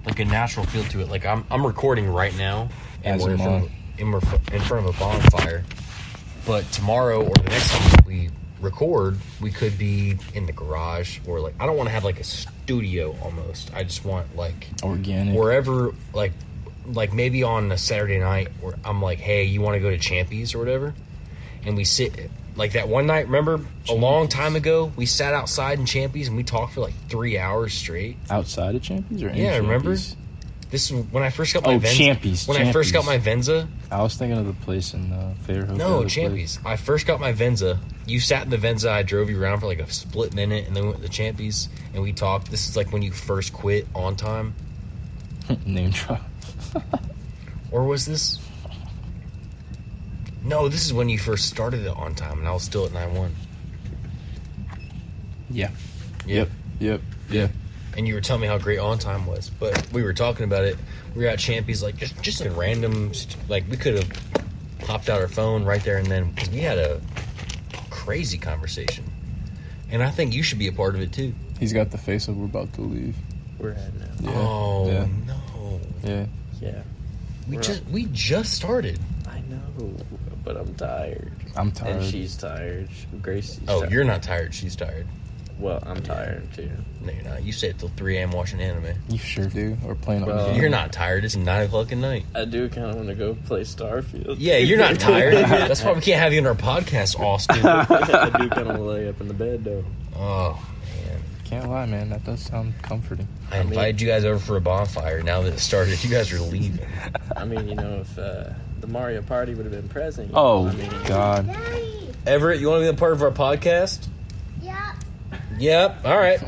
like a natural feel to it. Like I'm recording right now, and we're in front of a bonfire. But tomorrow or the next time we record, we could be in the garage, or like I don't want to have like a studio almost. I just want like organic, wherever, like maybe on a Saturday night where I'm like, hey, you want to go to Champy's or whatever, and we sit. Like that one night, remember, a long time ago, we sat outside in Champy's and we talked for like 3 hours straight. Outside of Champy's or in Yeah, Champy's? Remember? This is when I first got my Venza. Champy's. I first got my Venza. I was thinking of the place in Fairhope. No, Champy's. I first got my Venza. You sat in the Venza. I drove you around for like a split minute, and then we went to Champy's and we talked. This is like when you first quit on time. Name drop. Or was this? No, this is when you first started it on time, and I was still at 9-1. Yeah. Yep. And you were telling me how great on time was, but we were talking about it. We were at Champy's, like just in random, like we could have popped out our phone right there and then, because we had a crazy conversation, and I think you should be a part of it too. He's got the face of we're about to leave. We're heading out. Yeah. Oh yeah. no. Yeah. Yeah. We just started. I know, but I'm tired. I'm tired. And she's tired. Gracie's tired. You're not tired. She's tired. Well, I'm tired too. No, you're not. You stayed till 3 a.m. watching anime. You sure do. Or playing on the game. You're not tired. It's 9 o'clock at night. I do kind of want to go play Starfield. Yeah, you're not tired. That's why we can't have you on our podcast, Austin. I do kind of want to lay up in the bed, though. Oh, man. Can't lie, man. That does sound comforting. I invited you guys over for a bonfire. Now that it started, you guys are leaving. I mean, if the Mario Party would have been present. God. Daddy. Everett, you want to be a part of our podcast? Yep. All right.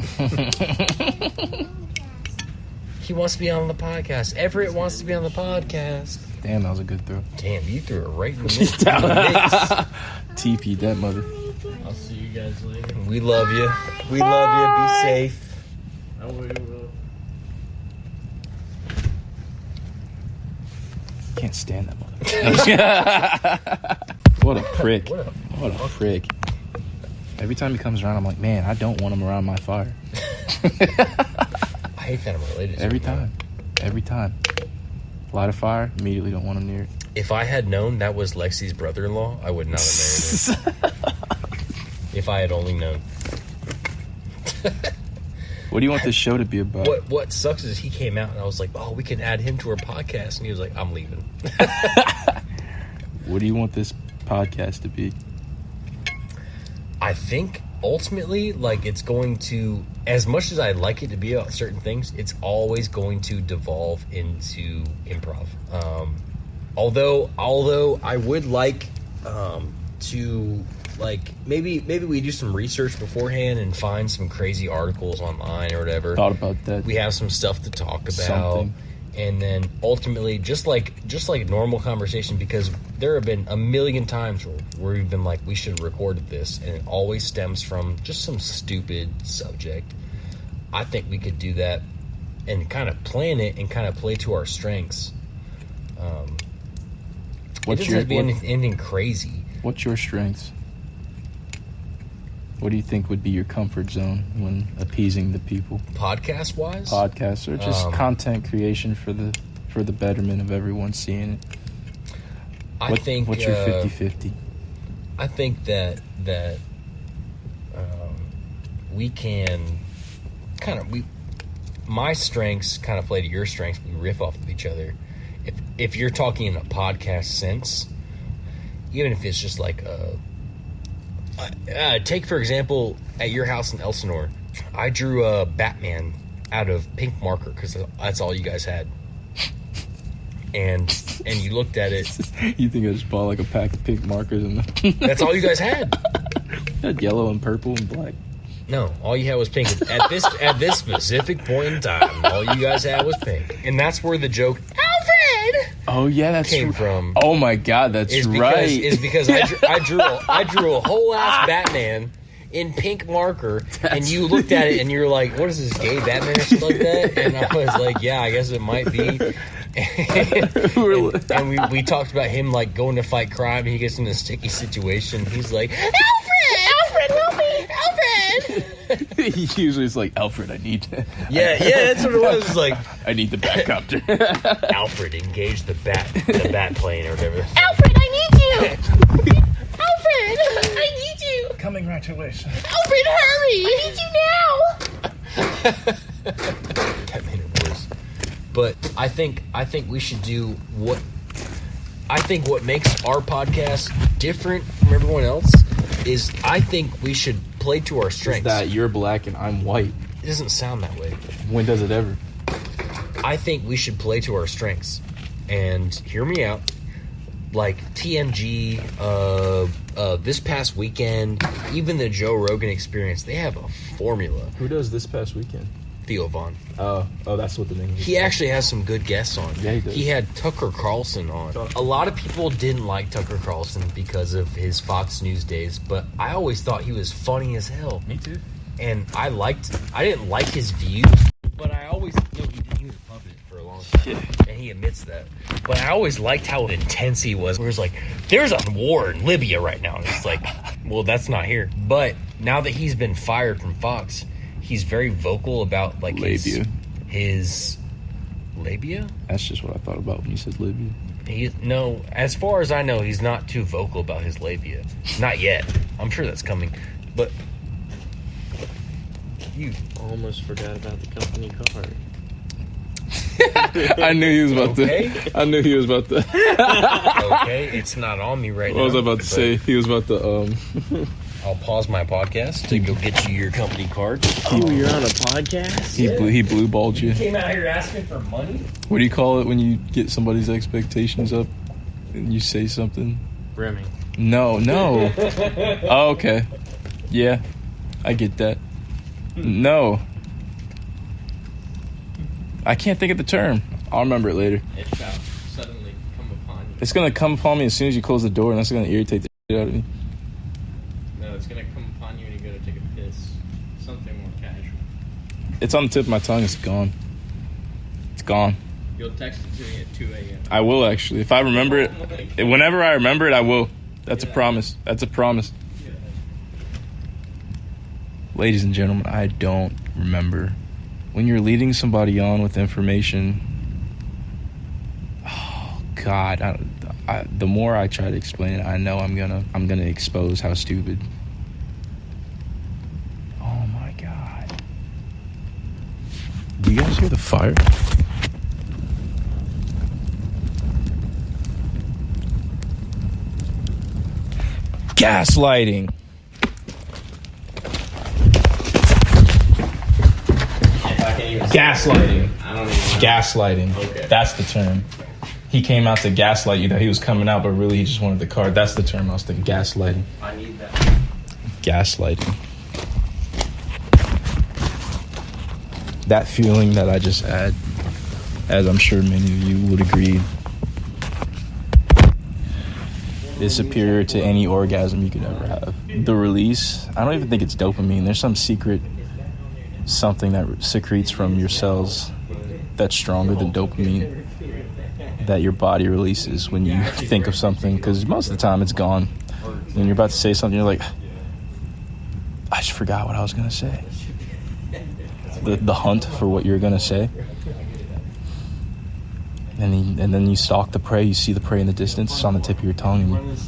He wants to be on the podcast. Everett wants to be on the podcast. Damn, that was a good throw. Damn, you threw it right in the mix. TP that mother. I'll see you guys later. We love you. We love you. Be safe. I will. Can't stand that mother. What a prick. What a prick. Every time he comes around, I'm like, man, I don't want him around my fire. I hate that I'm related to Every him. time. Light a fire, immediately don't want him near it. If I had known that was Lexi's brother-in-law, I would not have married him. If I had only known. What do you want this show to be about? What sucks is he came out and I was like, oh, we can add him to our podcast. And he was like, I'm leaving. What do you want this podcast to be? I think ultimately, like, it's going to, as much as I'd like it to be about certain things, it's always going to devolve into improv. Although I would like to, like, maybe we do some research beforehand and find some crazy articles online or whatever. Thought about that. We have some stuff to talk about. Something. And then ultimately, just like normal conversation, because there have been a million times where we've been like, we should have recorded this, and it always stems from just some stupid subject. I think we could do that and kind of plan it and kind of play to our strengths. It doesn't have to be anything crazy. What's your strengths? What do you think would be your comfort zone when appeasing the people? Podcast-wise? Podcasts or just content creation for the betterment of everyone seeing it. What's your 50-50? I think that we can kind of my strengths kind of play to your strengths. We riff off of each other. If you're talking in a podcast sense, even if it's just like take for example at your house in Elsinore, I drew a Batman out of pink marker because that's all you guys had. And you looked at it. You think I just bought like a pack of pink markers and that's all you guys had? Had yellow and purple and black. No, all you had was pink. At this specific point in time, all you guys had was pink, and that's where the joke Alfred. Oh yeah, that's came from. Oh my God, that's right. Is because I drew a whole ass Batman in pink marker, and you looked at it and you were like, "What is this, gay Batman or something like that?" And I was like, "Yeah, I guess it might be." and we talked about him like going to fight crime, and he gets in a sticky situation. He's like, Alfred, help me, Alfred. Usually it's like, Alfred, I need to. Yeah, that's what it was. It's like, I need the Batcopter. Alfred, engage the bat plane or whatever. Alfred, I need you! Alfred, I need you! Coming right away, sir. Alfred, hurry! I need you now! That made it worse. But I think we should do what makes our podcast different from everyone else is I think we should play to our strengths. Is that you're black and I'm white? It doesn't sound that way. When does it ever? I think we should play to our strengths. And hear me out. Like TMG, this past weekend, even the Joe Rogan Experience, they have a formula. Who does this past weekend? Theo Vaughn. Oh, that's what the name is. He actually has some good guests on. Yeah, he does. He had Tucker Carlson on. A lot of people didn't like Tucker Carlson because of his Fox News days, but I always thought he was funny as hell. Me too. And I didn't like his views, but I always know he was a puppet for a long time. Yeah. And he admits that. But I always liked how intense he was. Where it's like, there's a war in Libya right now. And it's like, well, that's not here. But now that he's been fired from Fox, he's very vocal about like his labia. That's just what I thought about when you said labia. No, as far as I know, he's not too vocal about his labia. Not yet. I'm sure that's coming. But you Almost forgot about the company card. I knew he was about to. I knew he was about to. Okay, it's not on me right now. What was I about to say? He was about to. I'll pause my podcast to go get you your company card. Oh, you're on a podcast? He blue balled you. Came out here asking for money? What do you call it when you get somebody's expectations up and you say something? Brimming. No. Oh, okay. Yeah, I get that. No. I can't think of the term. I'll remember it later. It shall suddenly come upon you. It's going to come upon me as soon as you close the door, and that's going to irritate the shit out of me. No, it's going to come upon you when you go to take a piss. Something more casual. It's on the tip of my tongue. It's gone. It's gone. You'll text it to me at 2 a.m. I will, actually. If I remember it, whenever I remember it, I will. That's a promise. That's a promise. Ladies and gentlemen, I don't remember. When you're leading somebody on with information, oh God, the more I try to explain it, I know I'm gonna expose how stupid. Oh my God! Do you guys hear the fire? Gaslighting. Gaslighting. I don't even know. Gaslighting. Okay. That's the term. He came out to gaslight you that he was coming out, but really he just wanted the card. That's the term I was thinking. Gaslighting. I need that. Gaslighting. That feeling that I just had, as I'm sure many of you would agree, is superior to any orgasm you could ever have. The release, I don't even think it's dopamine. There's some secret something that secretes from your cells that's stronger than dopamine that your body releases when you think of something, because most of the time it's gone. When you're about to say something, you're like, I just forgot what I was going to say. The hunt for what you're going to say. And then you stalk the prey. You see the prey in the distance. It's on the tip of your tongue. And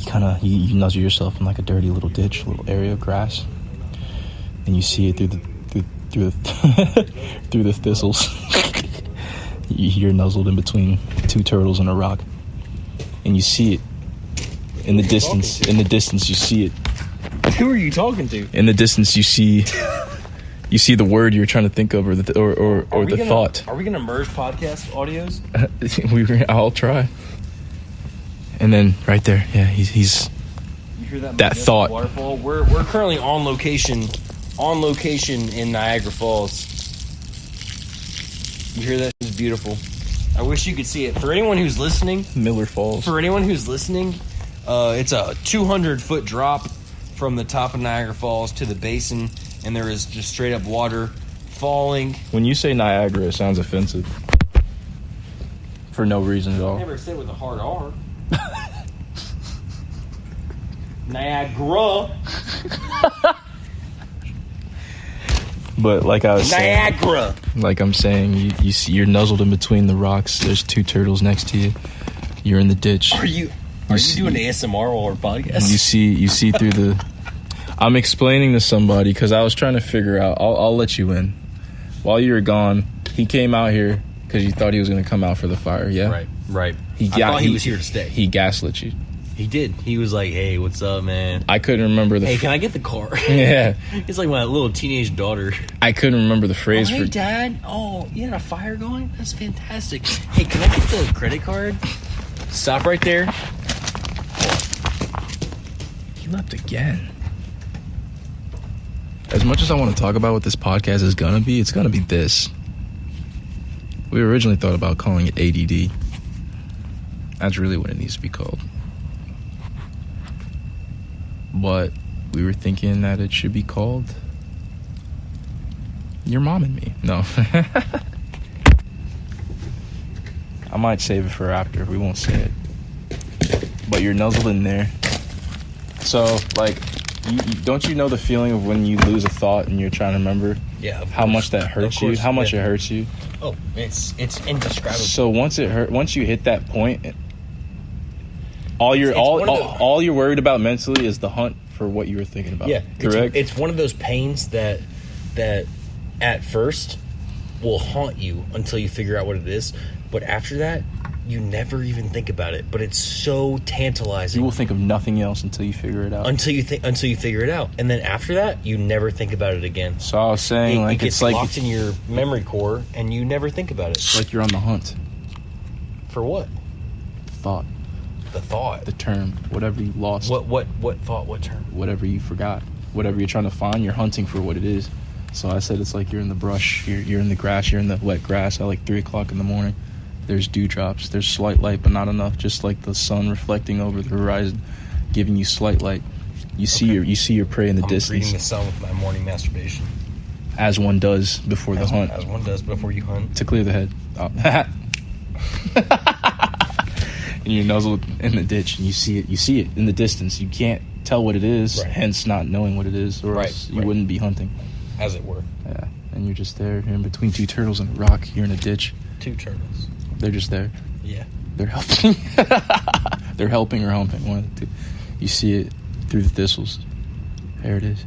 you kind of you nuzzle yourself in like a dirty little ditch, a little area of grass. And you see it through the through the thistles. You're nuzzled in between two turtles and a rock, and you see it in the distance. In the distance, you see it. Who are you talking to? In the distance, you see the word you're trying to think of, or the thought. Are we gonna merge podcast audios? I'll try. And then right there, yeah, he's. You hear that thought. Waterfall. We're currently on location in Niagara Falls. You hear that? It's beautiful. I wish you could see it. For anyone who's listening, Miller Falls. For anyone who's listening, it's a 200-foot drop from the top of Niagara Falls to the basin, and there is just straight up water falling. When you say Niagara, it sounds offensive. For no reason at all. I never said with a hard R. Niagara. But like I was saying, Niagara. like I'm saying, you see, you're nuzzled in between the rocks. There's 2 turtles next to you. You're in the ditch. Are you doing ASMR or podcast? You see through the. I'm explaining to somebody because I was trying to figure out. I'll let you in. While you were gone, he came out here because you thought he was going to come out for the fire. Yeah, right. I thought he was here to stay. He gaslit you. He did. He was like, "Hey, what's up, man? I couldn't remember the. Hey, can I get the car?" Yeah. It's like my little teenage daughter. I couldn't remember the phrase Hey, Dad. Oh, you had a fire going? That's fantastic. Hey, can I get the credit card? Stop right there. He left again. As much as I want to talk about what this podcast is gonna be, it's gonna be this. We originally thought about calling it ADD. That's really what it needs to be called. But we were thinking that it should be called Your Mom and Me. No. I might save it for after. We won't say it. But you're nuzzled in there. So, like, don't you know the feeling of when you lose a thought and you're trying to remember? Yeah. How much that hurts you? How much it hurts you? Oh, it's indescribable. So once you hit that point, all you're worried about mentally is the hunt for what you were thinking about. Yeah, correct. It's one of those pains that at first will haunt you until you figure out what it is, but after that, you never even think about it. But it's so tantalizing. You will think of nothing else until you figure it out. Until you figure it out, and then after that, you never think about it again. So I was saying, it gets locked in your memory core, and you never think about it. It's like you're on the hunt For what? thought, The thought. the term, whatever you lost. What thought? What term? Whatever you forgot, whatever you're trying to find, you're hunting for what it is. So I said it's like you're in the brush, you're in the grass, you're in the wet grass at like 3 o'clock in the morning. There's dewdrops, there's slight light, but not enough. Just like the sun reflecting over the horizon, giving you slight light. You see your prey in the distance. Reading the sun with my morning masturbation, as one does before the hunt, as one does before you hunt. to clear the head. Oh. And you're nuzzled in the ditch, and you see it in the distance. You can't tell what it is, Right. hence not knowing what it is, or else you wouldn't be hunting. As it were. Yeah, and you're just there. You're in between 2 turtles and a rock. You're in a ditch. 2 turtles. They're just there. Yeah. They're helping. They're helping or humping, one of the two. You see it through the thistles. There it is.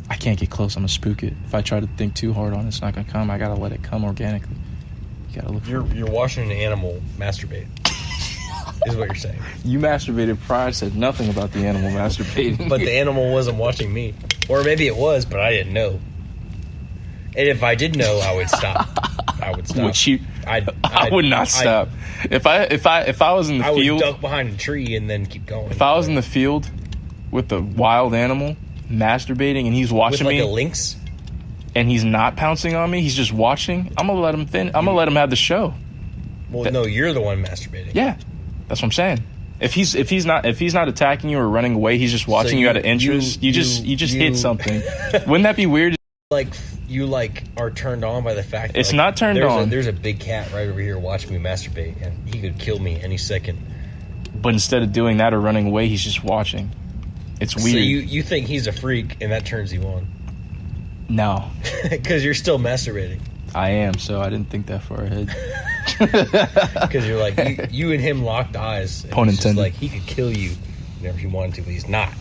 I can't get close. I'm gonna spook it. If I try to think too hard on it, it's not gonna come. I gotta let it come organically. You gotta look for it. You're watching an animal masturbate. Is what you're saying. You masturbated prior, said nothing about the animal masturbating. But the animal wasn't watching me. Or maybe it was, but I didn't know. And if I did know, I would stop. Would you? I would not stop. If I was in the field, I would duck behind a tree and then keep going. if I was in the field with a wild animal masturbating and he's watching with like me, a lynx, and he's not pouncing on me, he's just watching. I'm gonna let him I'm gonna let him have the show. well, no, you're the one masturbating. Yeah, that's what I'm saying. If he's not attacking you or running away, he's just watching you out of interest. You just hit something. Wouldn't that be weird? Like you are turned on by the fact that It's not turned on. There's a big cat right over here watching me masturbate, and he could kill me any second. But instead of doing that or running away, he's just watching. It's weird. So you think he's a freak, and that turns you on No, because you're still masturbating. I am. So I didn't think that far ahead. Because you're like you and him locked eyes. And Pun it's just intended. like he could kill you whenever he wanted to, but he's not.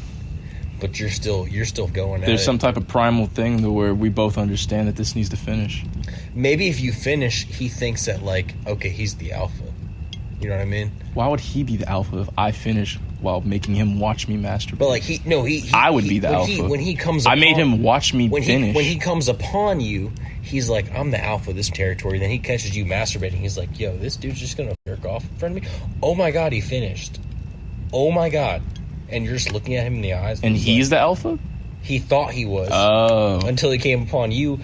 But you're still going at it. There's some type of primal thing to where we both understand that this needs to finish. Maybe if you finish, he thinks that okay, he's the alpha. You know what I mean? Why would he be the alpha if I finish while making him watch me masturbate? But I would be the alpha. When he comes, I made him watch me finish. When he comes upon you, he's like, I'm the alpha of this territory. Then he catches you masturbating. He's like, yo, this dude's just gonna jerk off in front of me. Oh my god, he finished. Oh my god. And you're just looking at him in the eyes. And he's the alpha? He thought he was. Oh. Until he came upon you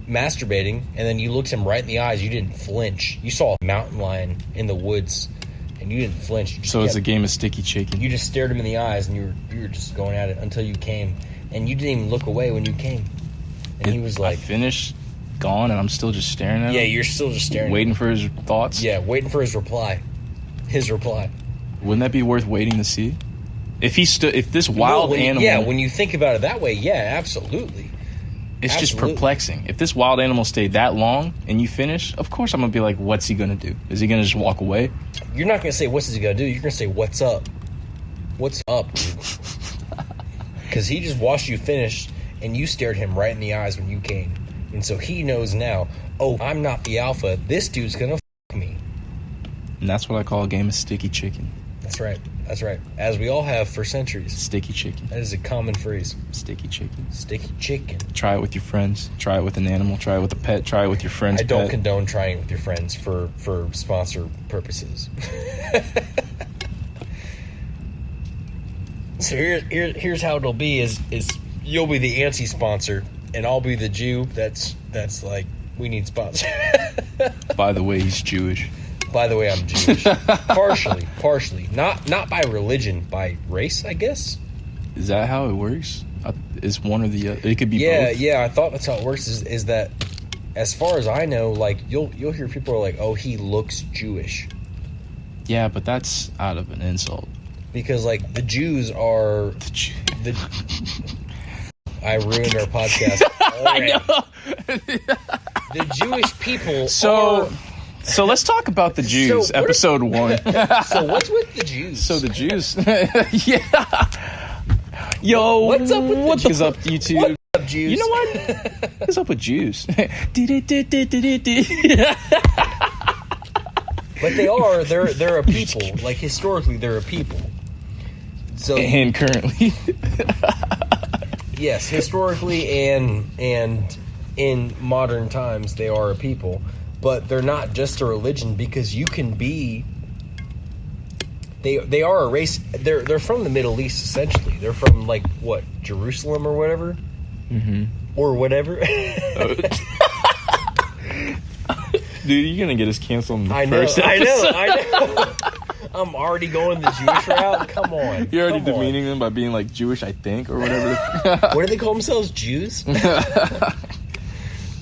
masturbating, and then you looked him right in the eyes. You didn't flinch. You saw a mountain lion in the woods, and you didn't flinch. So it's a game of sticky chicken. You just stared him in the eyes, and you were just going at it until you came. And you didn't even look away when you came. And he was like... I finished, gone, and I'm still just staring at him? Yeah, you're still just staring waiting at him. for his thoughts? Yeah, waiting for his reply. His reply. Wouldn't that be worth waiting to see? If this wild animal... Yeah, when you think about it that way, yeah, absolutely. It's just Absolutely. perplexing. If this wild animal stayed that long and you finish, of course I'm gonna be like, what's he gonna do? Is he gonna just walk away? You're not gonna say what's he gonna do. You're gonna say what's up. What's up, dude? Because he just watched you finish, and you stared him right in the eyes when you came, and so he knows now. Oh, I'm not the alpha. This dude's gonna f me. And that's what I call a game of sticky chicken. That's right. That's right. As we all have for centuries. Sticky chicken. That is a common phrase. Sticky chicken. Sticky chicken. Try it with your friends. Try it with an animal. Try it with a pet. Try it with your friend's I don't pet. condone trying it with your friends for sponsor purposes. So here's how it'll be: is you'll be the anti-sponsor, and I'll be the Jew. That's like, we need sponsor. By the way, he's Jewish. By the way, I'm Jewish. partially, not by religion, by race, I guess. Is that how it works? Is one or the other? It could be both. Yeah. I thought that's how it works. Is that, as far as I know, like you'll hear people are like, oh, he looks Jewish, Yeah, but that's out of an insult. because like the Jews are the. I ruined our podcast. I know. The Jewish people. So let's talk about the Jews, So what- episode 1. So what's with the Jews? So the Jews, yeah. Yo, What's up with the what Jews? the fuck, YouTube? What's up, Jews? You know what? What's up with Jews? But they're a people. Like, historically, they're a people. So And currently, yes, historically and in modern times, they are a people. But they're not just a religion, because you can be. They are a race. They're from the Middle East, essentially. They're from, like, what, Jerusalem or whatever, or whatever. dude, you're gonna get us canceled in the I know. first episode. I know. I'm already going the Jewish route. Come on. You're already Come on. demeaning them by being like Jewish, I think, or whatever. What do they call themselves? Jews?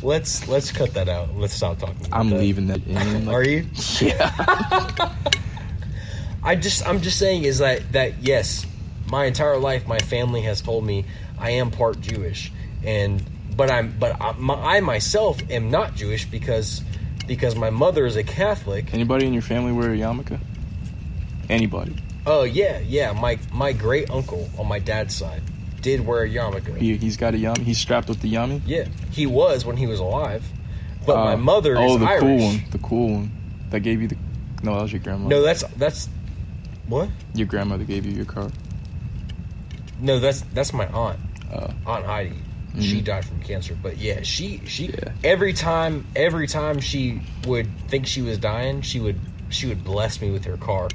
Let's cut that out. Let's stop talking about I'm that. leaving that in. Are you? Yeah. I'm just saying is that yes, my entire life my family has told me I am part Jewish, but I myself am not Jewish because my mother is a Catholic. Anybody in your family wear a yarmulke? Anybody? Oh yeah. My great uncle on my dad's side did wear a yarmulke. He's got a yarmulke. He's strapped with the yarmulke. Yeah, he was when he was alive. But my mother is the Irish. the cool one that gave you the. No, that was your grandma. No, that's what? Your grandmother gave you your car. No, that's my aunt. Aunt Heidi. Mm-hmm. She died from cancer. But yeah, she Yeah. every time she would think she was dying, she would bless me with her car.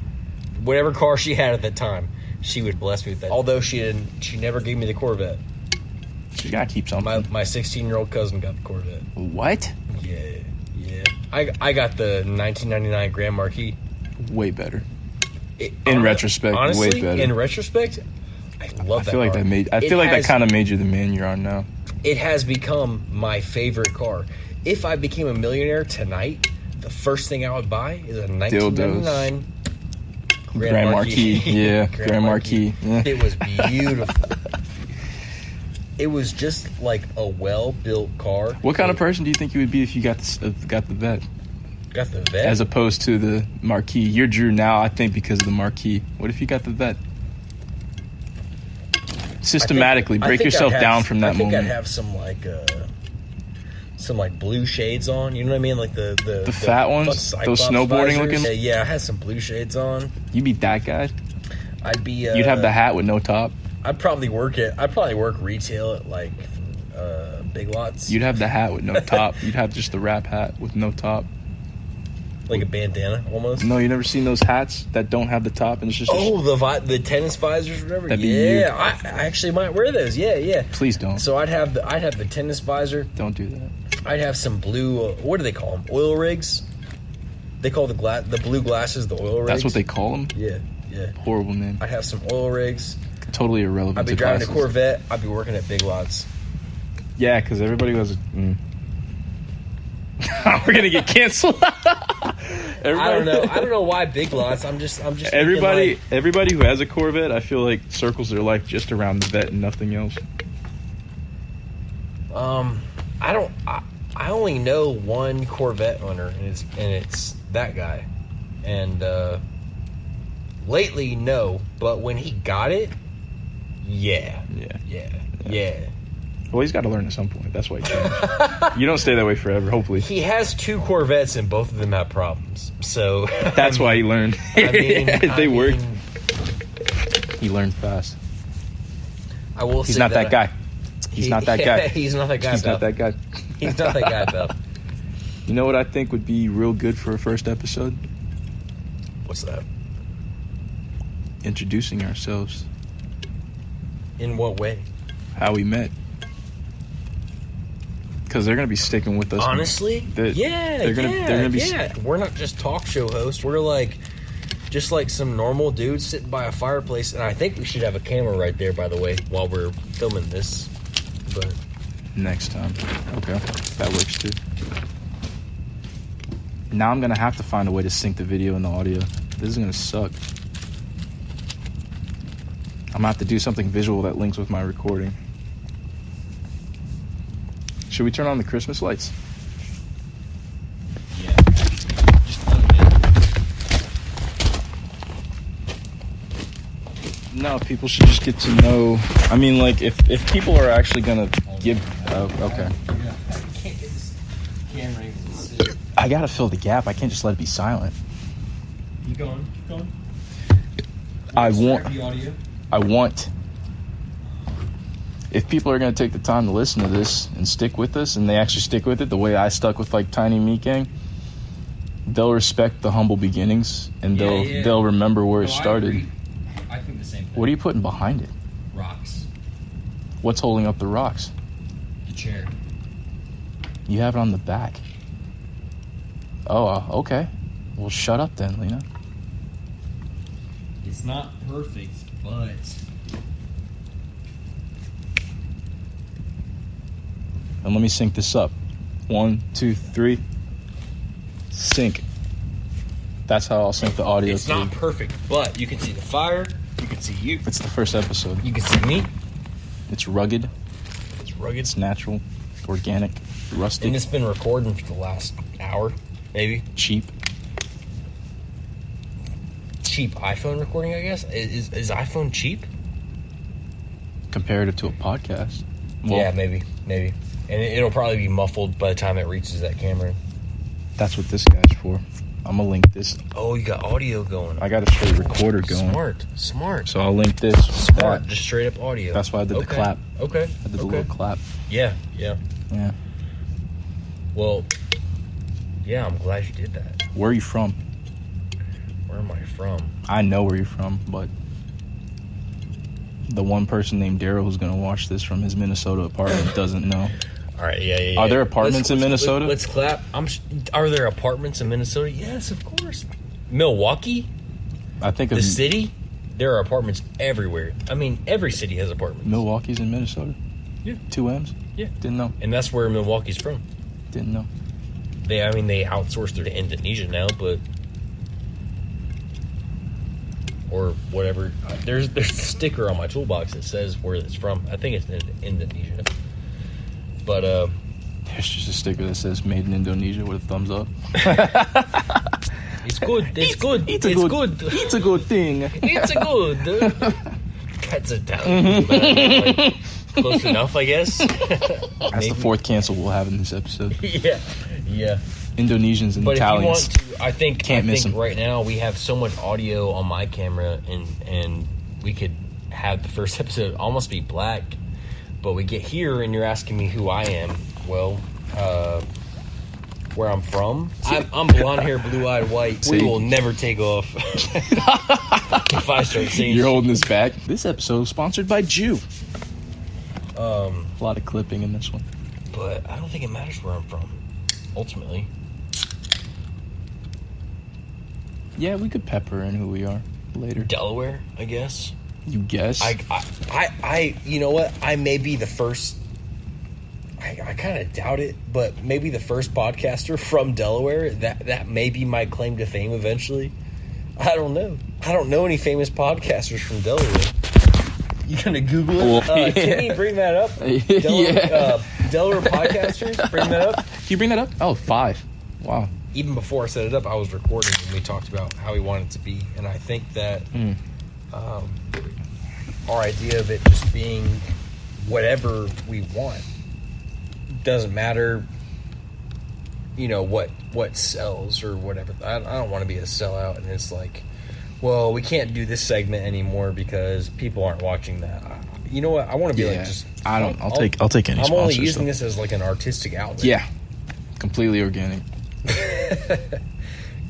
Whatever car she had at that time, she would bless me with that. Although she never gave me the Corvette. She's gotta keep something. My 16-year-old cousin got the Corvette. What? Yeah. I got the 1999 Grand Marquis. Way better. Retrospect, honestly, way better. In retrospect, I love that I feel like car. that kind of made you the man you're on now. It has become my favorite car. If I became a millionaire tonight, the first thing I would buy is a 1999 Grand Marquis. Yeah, Grand Marquis. Yeah. It was beautiful. It was just like a well-built car. What kind of person do you think you would be if you got the vet? Got the vet? As opposed to the Marquis. You're Drew now, I think, because of the Marquis. What if you got the vet? Systematically, break yourself down from that moment. I think I'd have some blue shades on. You know what I mean? Like the fat ones? Those Cyclops snowboarding visors. looking? Yeah, I had some blue shades on. You'd be that guy? I'd be. You'd have the hat with no top? I'd probably work retail at like Big Lots. You'd have the hat with no top. You'd have just the wrap hat with no top. Like a bandana, almost. No, you never seen those hats that don't have the top and it's just. The tennis visors, or whatever. That'd be you. I actually might wear those. Yeah. Please don't. So I'd have the tennis visor. Don't do that. I'd have some blue. What do they call them? Oil rigs. They call the blue glasses the oil rigs. That's what they call them. Yeah. Horrible name. I'd have some oil rigs. Totally irrelevant. I'd be driving a Corvette. I'd be working at Big Lots. Yeah, because everybody goes. We're gonna get canceled. I don't know why Big Lots. I'm just. Everybody who has a Corvette, I feel like circles their life just around the vet and nothing else. I only know one Corvette owner, and it's that guy. And lately, no. But when he got it, yeah. Well, he's got to learn at some point. That's why he changed. You don't stay that way forever, hopefully. He has 2 Corvettes, and both of them have problems. So That's why he learned. They worked. He learned fast. I will say He's not that guy. He's not that guy. He's not that guy. He's not that guy. He's not that guy, Bell. You know what I think would be real good for a first episode? What's that? Introducing ourselves. In what way? How we met. Because they're going to be sticking with us. Honestly? They're gonna be. We're not just talk show hosts. We're just like some normal dudes sitting by a fireplace. And I think we should have a camera right there, by the way, while we're filming this. But next time. Okay. That works too. Now I'm going to have to find a way to sync the video and the audio. This is going to suck. I'm going to have to do something visual that links with my recording. Should we turn on the Christmas lights? yeah, just a little bit. No, people should just get to know. I mean, like, if people are actually going to give... Oh, okay. I can't get this camera even to sit. I got to fill the gap. I can't just let it be silent. Keep going. I want... The audio. If people are going to take the time to listen to this and stick with us, and they actually stick with it the way I stuck with, like, Tiny Meat Gang, they'll respect the humble beginnings, and they'll remember where it started. I think the same thing. What are you putting behind it? Rocks. What's holding up the rocks? The chair. You have it on the back. Oh, okay. Well, shut up then, Lena. It's not perfect, but... And let me sync this up. 1, 2, 3. Sync. That's how I'll sync the audio. It's not perfect, but you can see the fire. You can see you. It's the first episode. You can see me. It's rugged. It's natural, organic, rustic. And it's been recording for the last hour, maybe. Cheap. Cheap iPhone recording, I guess. Is iPhone cheap? Comparative to a podcast. Well, yeah, maybe. And it'll probably be muffled by the time it reaches that camera. That's what this guy's for. I'm gonna link this. Oh, you got audio going. I got a straight recorder going. Smart. So I'll link this. Smart. Just straight up audio. That's why I did the clap. Okay. I did the little clap. Yeah. Well, yeah, I'm glad you did that. Where are you from? Where am I from? I know where you're from, but the one person named Daryl who's gonna watch this from his Minnesota apartment doesn't know. All right, yeah. Are there apartments in Minnesota? Let's clap. Are there apartments in Minnesota? Yes, of course. Milwaukee, I think of the city. There are apartments everywhere. I mean, every city has apartments. Milwaukee's in Minnesota. Yeah. 2 M's. Yeah. Didn't know. And that's where Milwaukee's from. Didn't know. They outsourced to Indonesia now, but or whatever. There's a sticker on my toolbox that says where it's from. I think it's in Indonesia. But there's just a sticker that says "Made in Indonesia" with a thumbs up. It's good. It's good. It's good. It's a good thing. It's a good. Cuts it down. Like, close enough, I guess. That's the 4th cancel we'll have in this episode. Yeah. Indonesians and but Italians. If you want to, I think miss them. Right now we have so much audio on my camera, and we could have the first episode almost be black. But we get here, and you're asking me who I am. Well, where I'm from. I'm blonde hair, blue-eyed, white. See? We will never take off if I start saying. You're holding this back. This episode is sponsored by Jew. A lot of clipping in this one. But I don't think it matters where I'm from. Ultimately. Yeah, we could pepper in who we are later. Delaware, I guess. You guess? I you know what? I may be the first. I kind of doubt it, but maybe the first podcaster from Delaware. That may be my claim to fame eventually. I don't know. I don't know any famous podcasters from Delaware. You gonna Google it? Well, Can you bring that up? Yeah. Delaware podcasters, bring that up. Can you bring that up? Oh, 5. Wow. Even before I set it up, I was recording and we talked about how we want it to be. And I think that our idea of it just being whatever we want doesn't matter, you know, what sells or whatever. I don't want to be a sellout and it's like, well, we can't do this segment anymore because people aren't watching that. You know what? I want to be like just. I'll take any. I'm only sponsors, using though. this as like an artistic outlet. Yeah, completely organic.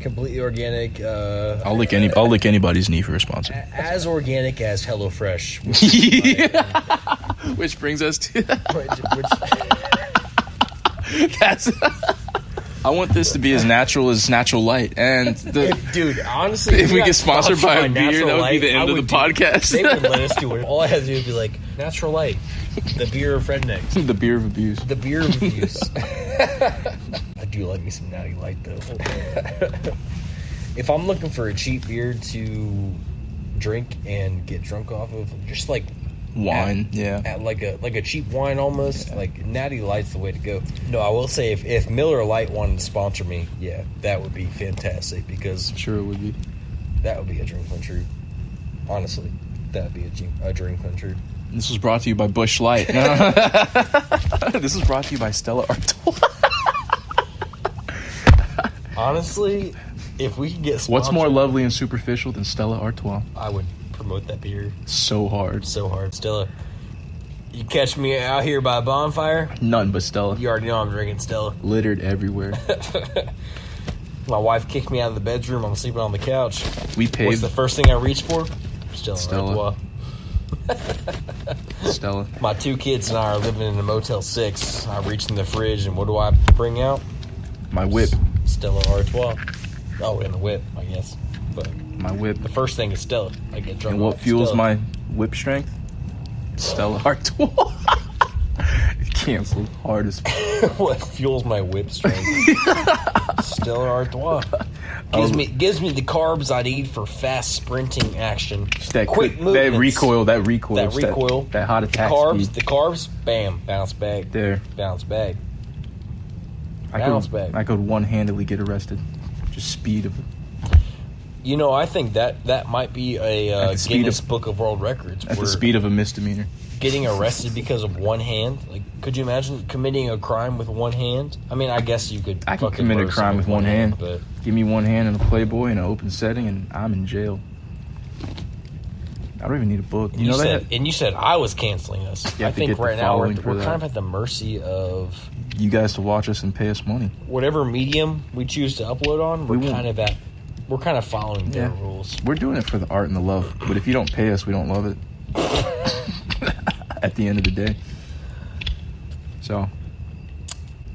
Completely organic. I'll lick anybody's knee for a sponsor. As organic as HelloFresh. Which brings us to which that's. I want this to be as natural as natural light, and dude, honestly, if we get sponsored by a beer, Natural that would be Light, the end of the podcast. They would let us do it. All I had to do would be like Natural Light, the beer of rednecks, The beer of abuse. the beer of abuse. I do like me some Natty Light though. If I'm looking for a cheap beer to drink and get drunk off of, just like Wine, at like a cheap wine almost, like Natty Light's the way to go. No, I will say if Miller Lite wanted to sponsor me, yeah, that would be fantastic because I'm sure it would be. that would be a dream come true. Honestly, that would be a dream come true. This was brought to you by Busch Light. This was brought to you by Stella Artois. Honestly, if we could get sponsored, What's more lovely and superficial than Stella Artois? I would promote that beer So hard. so hard. Stella, you catch me out here by a bonfire, None but Stella. you already know I'm drinking Stella. Littered everywhere. My wife kicked me out of the bedroom. I'm sleeping on the couch. We What's paved the first thing I reach for? Stella. Stella. My 2 kids and I are living in a Motel 6. I reach in the fridge, and what do I bring out? My whip. Stella Artois. Oh, and the whip, I guess. But My whip. the first thing is Stella. I get drunk. And what off fuels Stella. my whip strength? Stella Artois. Canceled. Hard as What fuels my whip strength? Stella Artois. Gives me the carbs I need for fast sprinting action. that quick that movements. recoil. That recoil. That hot attack The speed. carbs, bam, bounce back. There. Bounce back. I Bounce could, back. I could one-handedly get arrested. Just speed of it. You know, I think that might be a At the speed Guinness of- Book of World Records. At the where speed of a misdemeanor. getting arrested because of one hand. Like, could you imagine committing a crime with one hand? I mean, I guess you could. I can fucking commit a murder crime someone with one hand. but Give me one hand and a Playboy in an open setting, and I'm in jail. I don't even need a book. You know that? you said I was canceling us. You I have to think get the right now we're following for that. kind of at the mercy of You guys to watch us and pay us money. whatever medium we choose to upload on. We won't. We're kind of following their Yeah. rules. We're doing it for the art and the love. But if you don't pay us, we don't love it. At the end of the day. So,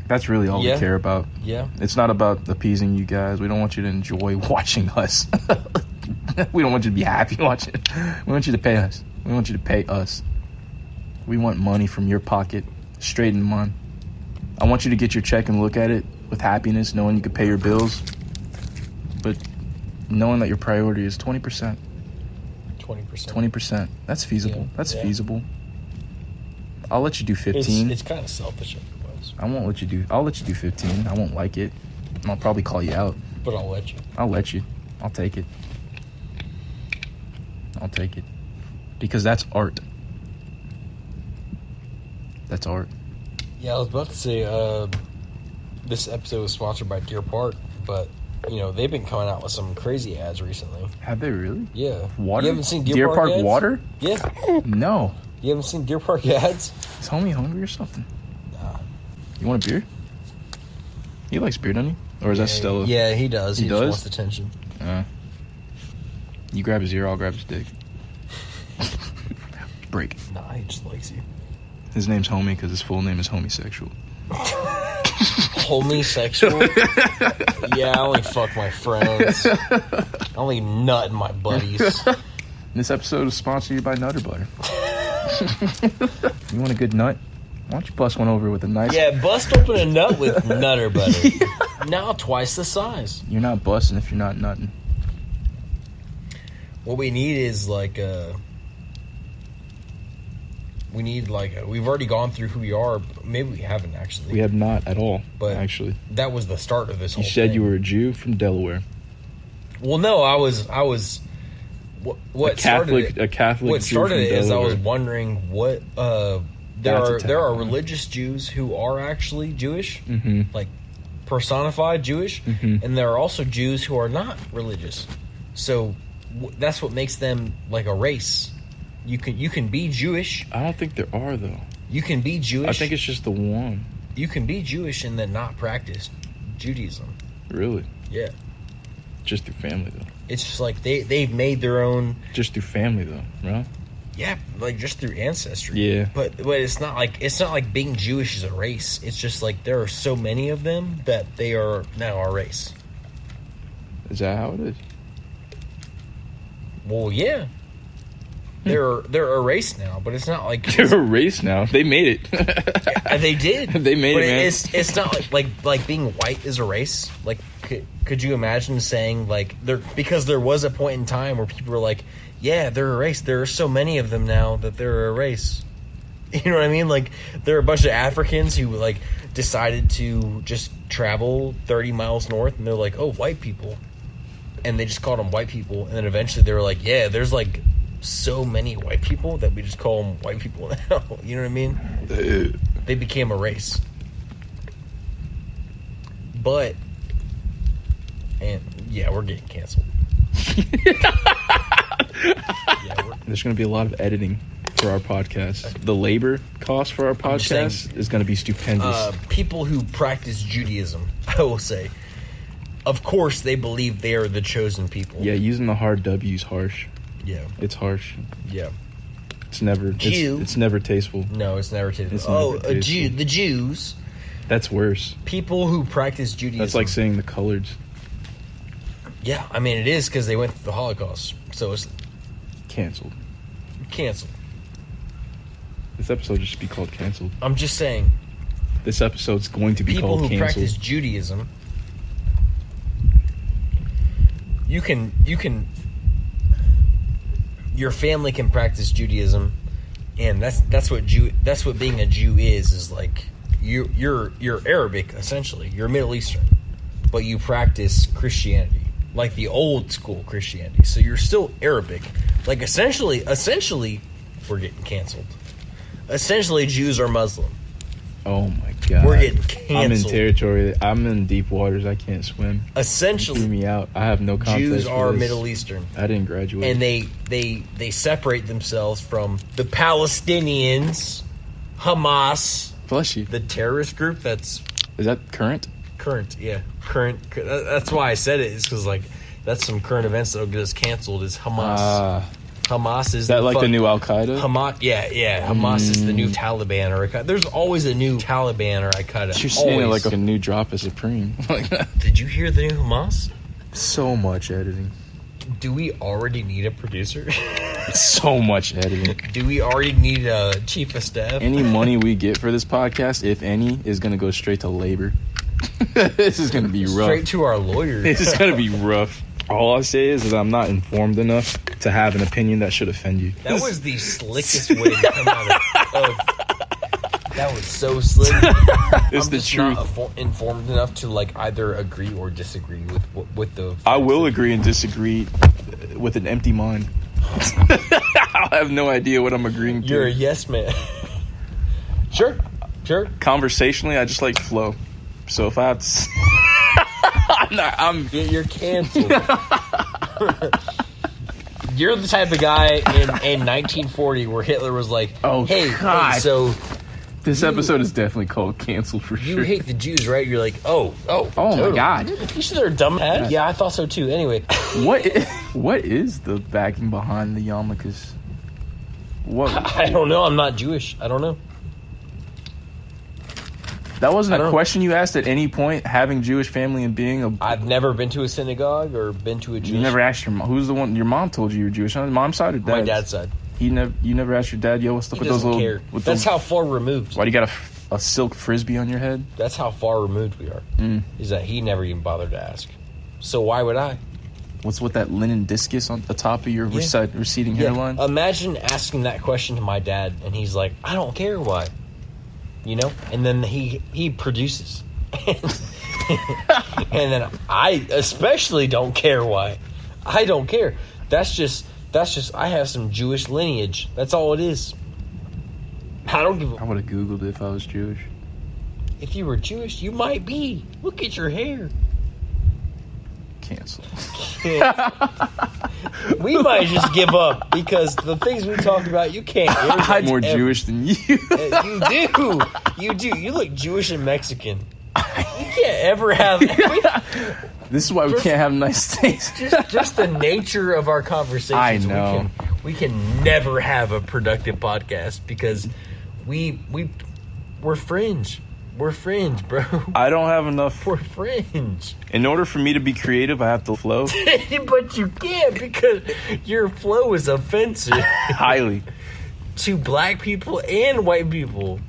that's really all Yeah. we care about. Yeah. It's not about appeasing you guys. We don't want you to enjoy watching us. We don't want you to be happy watching it. We want you to pay us. We want you to pay us. We want money from your pocket, straight in mine. I want you to get your check and look at it with happiness, knowing you can pay your bills, but knowing that your priority is 20%. 20%. 20%. That's feasible. Yeah. That's Yeah. feasible. I'll let you do 15. It's kind of selfish, I suppose. I won't let you do. I'll let you do 15. I won't like it. I'll probably call you out. But I'll let you. I'll let you. I'll take it. I'll take it. Because that's art. That's art. Yeah, I was about to say, this episode was sponsored by Deer Park, but, you know, they've been coming out with some crazy ads recently. Have they really? Yeah. Water? You haven't seen Deer Park ads? water? Yeah. No. You haven't seen Deer Park ads? Is homie hungry or something? Nah. You want a beer? He likes beer, doesn't he? Or is that Stella? Yeah, he does. He He just does? wants attention. You grab his ear, I'll grab his dick. Break. Nah, he just likes you. His name's Homie because his full name is Homosexual. Homosexual? Yeah, I only fuck my friends. I only nut my buddies. This episode is sponsored you by Nutter Butter. You want a good nut? Why don't you bust one over with a nice... Yeah, bust open a nut with Nutter Butter. Now twice the size. You're not busting if you're not nutting. What we need is like We need like we've already gone through who we are. Maybe we haven't actually. We have not at all, But actually. that was the start of this You whole said thing. you were a Jew from Delaware. Well, no, I was. What started it? A Catholic What Jew started from it is I was Delaware. wondering what That's a there are tagline. religious Jews who are actually Jewish, Mhm. like personified Jewish, Mhm. and there are also Jews who are not religious. So that's what makes them like a race. You can be Jewish. I don't think there are, though. You can be Jewish. I think it's just the one. You can be Jewish and then not practice Judaism. Really? Yeah, Just through family, though. it's just like they've made their own. Just through family, though, right? Yeah, like just through ancestry. Yeah. But it's not like being Jewish is a race. It's just like there are so many of them that they are now a race. Is that how it is? Well, yeah. They're a race now, but it's not like They're a race now. They made it. they did. They made but it, man. It's not like being white is a race. Like could you imagine saying like because there was a point in time where people were like, yeah, they're a race. There are so many of them now that they're a race. You know what I mean? Like there are a bunch of Africans who like decided to just travel 30 miles north, and they're like, oh, white people, and they just called them white people, and then eventually they were like, yeah, there's like so many white people that we just call them white people now. You know what I mean? They became a race. But, and yeah, we're getting canceled. There's going to be a lot of editing for our podcast. The labor cost for our just saying, podcast is going to be stupendous. People who practice Judaism, I will say, of course they believe they are the chosen people. Yeah, using the hard W is harsh. Yeah. It's harsh. Yeah. It's never. Jew. It's never tasteful. No, it's never taken. It's Oh, never a Jew. tasteful. The Jews. That's worse. People who practice Judaism. That's like saying the coloreds. Yeah, I mean it is because they went through the Holocaust, so it's Canceled. canceled. This episode should be called canceled. I'm just saying. This episode's going to be People called who canceled. practice Judaism. You can. Your family can practice Judaism, and that's what being a Jew is like you're Arabic essentially. You're Middle Eastern, but you practice Christianity, like the old school Christianity. So you're still Arabic. Like essentially we're getting canceled. Essentially Jews are Muslim. Oh my god. We're getting canceled. I'm in territory. I'm in deep waters. I can't swim. You threw Essentially me out. I have no context Jews for are this. Middle Eastern. I didn't graduate. And they separate themselves from the Palestinians, Hamas, Bless you. the terrorist group that's Is that current? current. That's why I said it, is because like that's some current events that'll get us canceled. Is Hamas? Hamas is Is that like the new Al Qaeda? Hamas? Yeah. Hamas is the new Taliban or Al-Qaeda. There's always a new Taliban or Al-Qaeda. You're saying it Always. like a new drop of Supreme. Like Did you hear the new Hamas? so much editing. Do we already need a producer? So much editing. Do we already need a chief of staff? Any money we get for this podcast, if any, is going to go straight to labor. This is going to be rough. Straight to our lawyers. This is going to be rough. All I say is that I'm not informed enough to have an opinion that should offend you. That was the slickest way to come out of. That was so slick. It's I'm the just truth. not informed enough to like either agree or disagree with the. I will agree and disagree with an empty mind. I have no idea what I'm agreeing to. You're a yes man. Sure. Conversationally, I just like flow. So if I have to... You're canceled. You're the type of guy in 1940 where Hitler was like, Oh, hey, God. so This episode is definitely called canceled for you sure. hate the Jews, right? You're like, oh my totally. God. You said they're a dumbass? Yeah, I thought so too. Anyway. What is the backing behind the yarmulkes? What? I don't know. I'm not Jewish. I don't know. That wasn't I a don't know. question you asked at any point, having Jewish family and being a... I've never been to a synagogue or been to a Jewish... You never asked your mom. Who's the one? Your mom told you you were Jewish. On mom's side or dad's? My dad's side. You never asked your dad, yo, what's up He with those doesn't little... care. With That's those, how far removed. Why do you got a silk frisbee on your head? That's how far removed we are. Is that he never even bothered to ask. So why would I? What's with that linen discus on the top of your receding hairline? Imagine asking that question to my dad, and he's like, I don't care why. You know? And then he produces. And then I especially don't care why. I don't care. That's just I have some Jewish lineage. That's all it is. I don't give a... I would have Googled it if I was Jewish. If you were Jewish, you might be. Look at your hair. Cancel. We might just give up because the things we talked about, you can't. I'm more Jewish than you. You do. You look Jewish and Mexican. You can't ever have... This is why we can't have nice things. just the nature of our conversations. I know. We can never have a productive podcast because we're fringe. We're fringe, bro. I don't have enough. We're fringe. In order for me to be creative, I have to flow. But you can't because your flow is offensive. Highly. To black people and white people.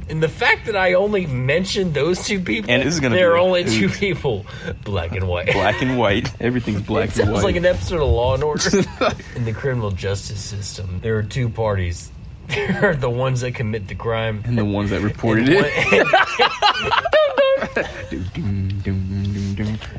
And the fact that I only mentioned those two people, and there are only two people, black and white. Black and white. Everything's black and white. Sounds like an episode of Law and Order. In the criminal justice system, there are two parties. There are the ones that commit the crime. And the ones that reported it.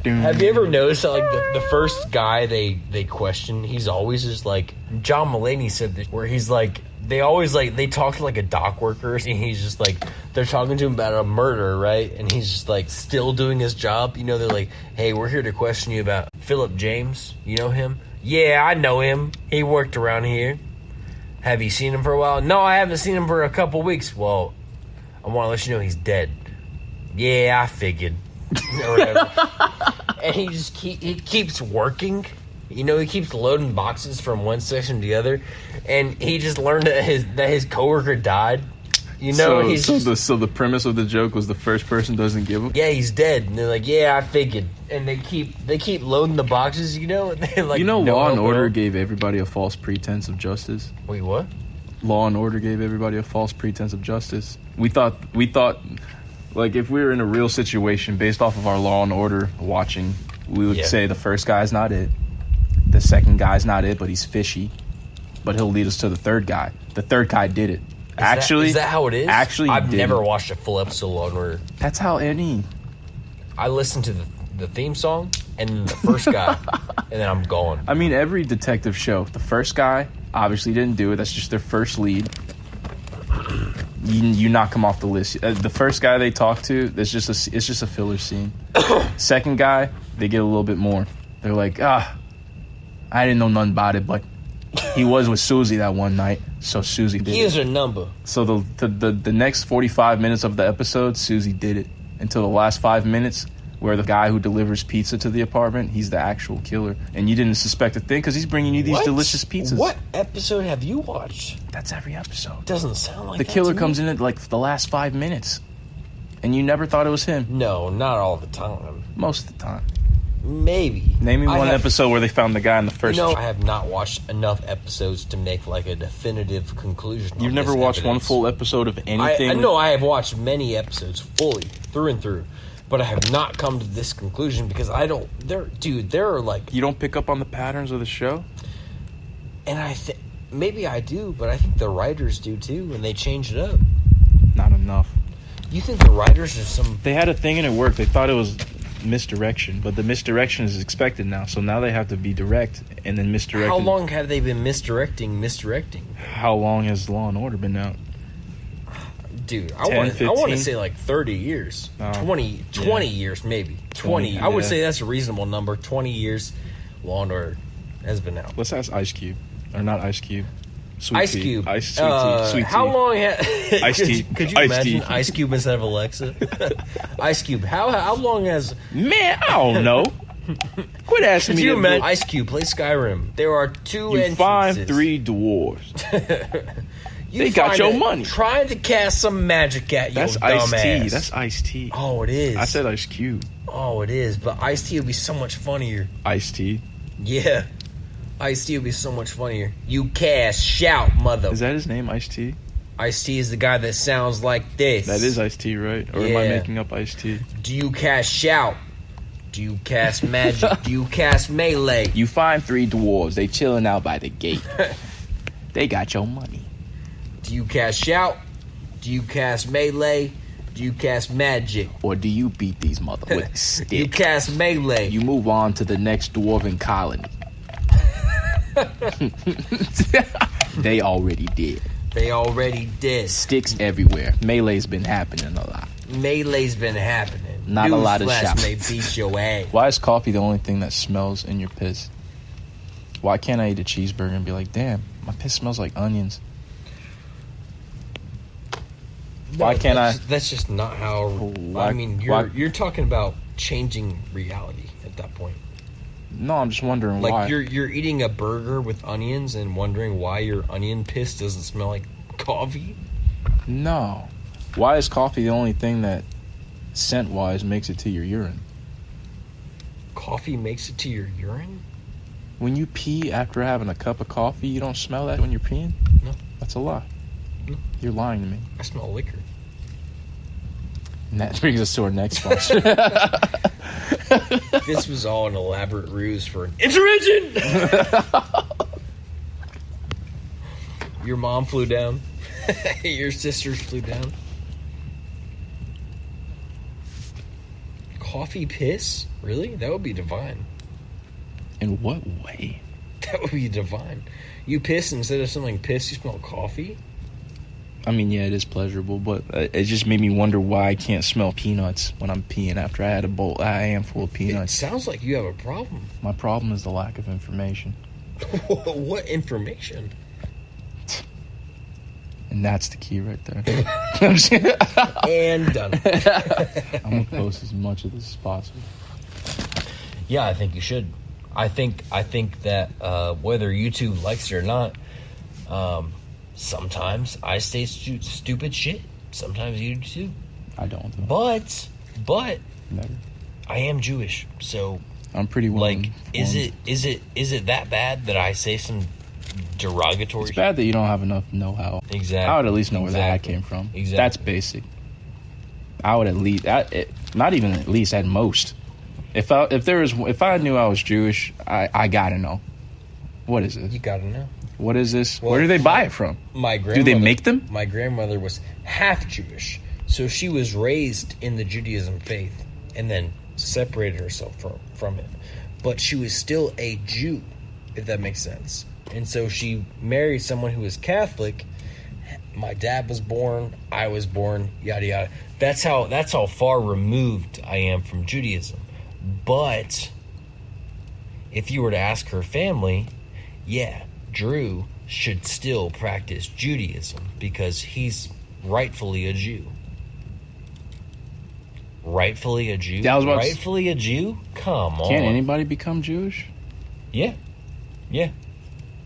Have you ever noticed that, like, the first guy they question, he's always just like, John Mulaney said this, where he's like, they talk to like a dock worker, and he's just like, they're talking to him about a murder, right? And he's just like still doing his job. You know, they're like, hey, we're here to question you about Philip James. You know him? Yeah, I know him. He worked around here. Have you seen him for a while? No, I haven't seen him for a couple weeks. Well, I want to let you know he's dead. Yeah, I figured. Or whatever. And he keeps working. You know, he keeps loading boxes from one section to the other, and he just learned that his coworker died. You know, so the premise of the joke was the first person doesn't give him. Yeah, he's dead, and they're like, yeah, I figured. And they keep loading the boxes, you know. And they're like, Law and Order gave everybody a false pretense of justice. Wait, what? Law and Order gave everybody a false pretense of justice. We thought. Like, if we were in a real situation based off of our Law and Order watching, we would say the first guy's not it. The second guy's not it, but he's fishy. But he'll lead us to the third guy. The third guy did it. Is that how it is? Actually, I've never watched a full episode of Law and Order. That's how any. I listened to the theme song and then the first guy, and then I'm gone. I mean, every detective show, the first guy obviously didn't do it. That's just their first lead. You knock him off the list. The first guy they talk to, it's just a filler scene. Second guy, they get a little bit more. They're like, I didn't know nothing about it, but he was with Susie that one night, so Susie did it. Here's her number. So the next 45 minutes of the episode, Susie did it. Until the last 5 minutes, where the guy who delivers pizza to the apartment, he's the actual killer. And you didn't suspect a thing because he's bringing you these delicious pizzas. What episode have you watched? That's every episode. Doesn't sound like the killer comes in at like the last 5 minutes. And you never thought it was him. No, not all the time. Most of the time. Maybe. Name me one episode where they found the guy in the first... I have not watched enough episodes to make like a definitive conclusion. You've never watched one full episode of anything? I know I have watched many episodes fully, through and through. But I have not come to this conclusion because I don't... There are like... You don't pick up on the patterns of the show? And I think... Maybe I do, but I think the writers do too, and they change it up. Not enough. You think the writers are some... They had a thing and it worked. They thought it was misdirection, but the misdirection is expected now. So now they have to be direct and then misdirect. How long have they been misdirecting? How long has Law and Order been out? Dude, I want to say like 30 years. 20 years maybe. 20. I would say that's a reasonable number. 20 years Law and Order has been out. Let's ask Ice Cube. Or not Ice Cube. Sweet Ice tea. Cube. Sweet tea. How long Ice tea. Could you imagine Ice Cube instead of Alexa? Ice Cube. How long has... Man, I don't know. Quit asking me. Could you imagine Ice Cube play Skyrim? There are two entrances. You find 3 dwarves. They got your money. Trying to cast some magic at you, That's Ice-T. That's Ice-T. Oh, it is. I said Ice Cube. Oh, it is. But Ice-T would be so much funnier. Ice-T? Yeah. Ice-T would be so much funnier. You cast, shout, mother. Is that his name, Ice-T? Ice-T is the guy that sounds like this. That is Ice-T, right? Or am I making up Ice-T? Do you cast, shout? Do you cast magic? Do you cast melee? You find 3 dwarves. They chilling out by the gate. They got your money. Do you cast shout? Do you cast melee? Do you cast magic? Or do you beat these mother with a stick? You cast melee. You move on to the next dwarven colony. They already did. They already did. Sticks everywhere. Melee's been happening a lot. Melee's been happening. Not a lot of Newsflash shots. may beat your ass. Why is coffee the only thing that smells in your piss? Why can't I eat a cheeseburger and be like, damn, my piss smells like onions? Why can't I? That's just not how. Why- I mean, you're talking about changing reality at that point. No, I'm just wondering Like why. you're eating a burger with onions and wondering why your onion piss doesn't smell like coffee. No. Why is coffee the only thing that, scent-wise, makes it to your urine? Coffee makes it to your urine? When you pee after having a cup of coffee, you don't smell that when you're peeing? No. That's a lie. No. You're lying to me. I smell liquor. And that brings us to our next sponsor. This was all an elaborate ruse for an intervention. Your mom flew down. Your sisters flew down. Coffee piss? Really? That would be divine. In what way? That would be divine. You piss instead of smelling piss, you smell coffee? I mean, yeah, it is pleasurable, but it just made me wonder why I can't smell peanuts when I'm peeing after I had a handful of It peanuts. sounds like you have a problem. My problem is the lack of information. What information? And that's the key right there. And done. I'm going to post as much of this as possible. Yeah, I think you should. I think that whether YouTube likes it or not, sometimes I say stupid shit. Sometimes you do too. I don't, though. But Never. I am Jewish, so I'm pretty well like, is informed. it that bad that I say some derogatory? It's bad that you don't have enough know-how. Exactly. I would at least know where the hat Exactly. came from. Exactly. That's basic. I would at least, not even at least, at most. If I knew I was Jewish, I gotta know. What is this? You gotta know. What is this? Well, Where do they buy it from? My grandmother, Do they make them? My grandmother was half Jewish, so she was raised in the Judaism faith and then separated herself from it. But she was still a Jew, if that makes sense. And so she married someone who was Catholic. My dad was born, I was born, yada yada. That's how far removed I am from Judaism. But if you were to ask her family, yeah, Drew should still practice Judaism because he's rightfully a Jew. Rightfully a Jew? Yeah, I was about to Rightfully a Jew? Come on. Can't anybody become Jewish? Yeah. Yeah.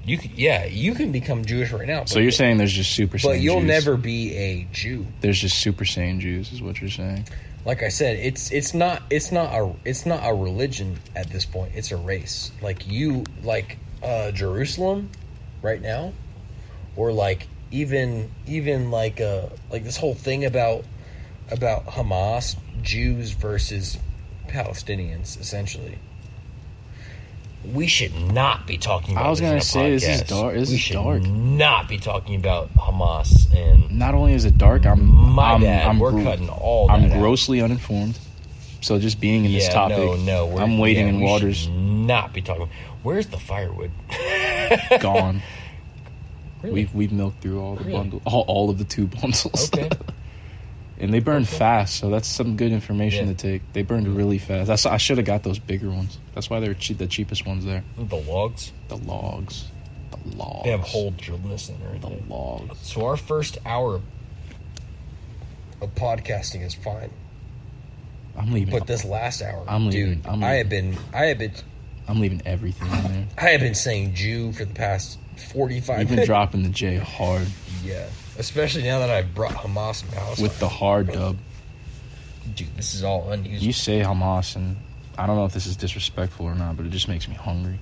You can become Jewish right now. So you're saying there's just Super Saiyan Jews? But you'll never be a Jew. There's just Super Saiyan Jews, is what you're saying. Like I said, it's not a religion at this point. It's a race. Like Jerusalem right now, or like even like this whole thing about Hamas, Jews versus Palestinians, essentially. We should not be talking about. I was going to say, this is dark. This is dark. Not be talking about Hamas and. Not only is it dark, we're cutting all that I'm out. grossly uninformed. So just being in this topic, I'm wading in waters. Should not be talking. Where's the firewood? Gone. Really? We've milked through all the bundles, all of the 2 bundles. Okay. And they burn fast, so that's some good information to take. They burned really fast. I should have got those bigger ones. That's why they're the cheapest ones there. The logs. The logs. They have hole drilled in the center. The logs. So our first hour of podcasting is fine, I'm leaving. but this last hour, I'm leaving. dude, I'm I have been I'm leaving everything in there. I have been saying Jew for the past 45 You've been minutes. dropping the J hard Yeah, especially now that I've brought Hamas in house. with the hard dub. Dude, this is all unused. You say Hamas, and I don't know if this is disrespectful or not, but it just makes me hungry.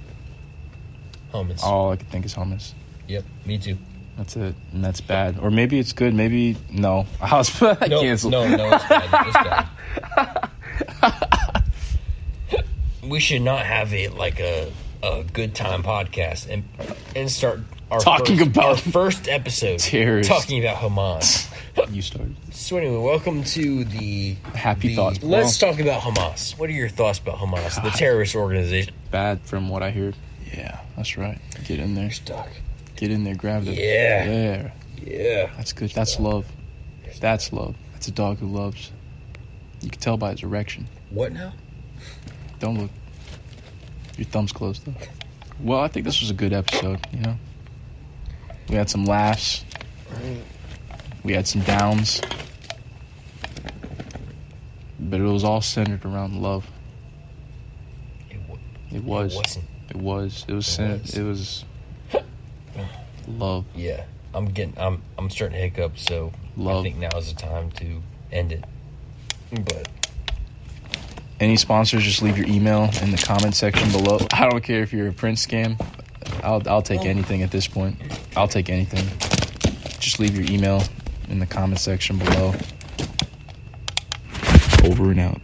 Hummus. All I can think is hummus. Yep, me too. That's it, and that's bad. Or maybe it's good. Maybe no. I was No, canceled. no, it's bad. It's bad. we should not have a good time podcast and start our first episode terrorists. talking about Hamas. You started. So anyway, welcome to the Happy thoughts. Let's talk about Hamas. What are your thoughts about Hamas, the terrorist organization? Bad from what I heard. Yeah, that's right. Get in there. Stuck. Get in there. Grab it. Yeah. That's good. That's love. That's love. That's a dog who loves. You can tell by his erection. What now? Don't look. Your thumb's closed though. Well, I think this was a good episode. You know, we had some laughs. We had some downs. But it was all centered around love. It was. It wasn't. It was. It was centered. It was love. Yeah. I'm starting to hiccup, so Love. I think now is the time to end it. But any sponsors, just leave your email in the comment section below. I don't care if you're a Prince scam. I'll take anything at this point. I'll take anything. Just leave your email in the comment section below. Over and out.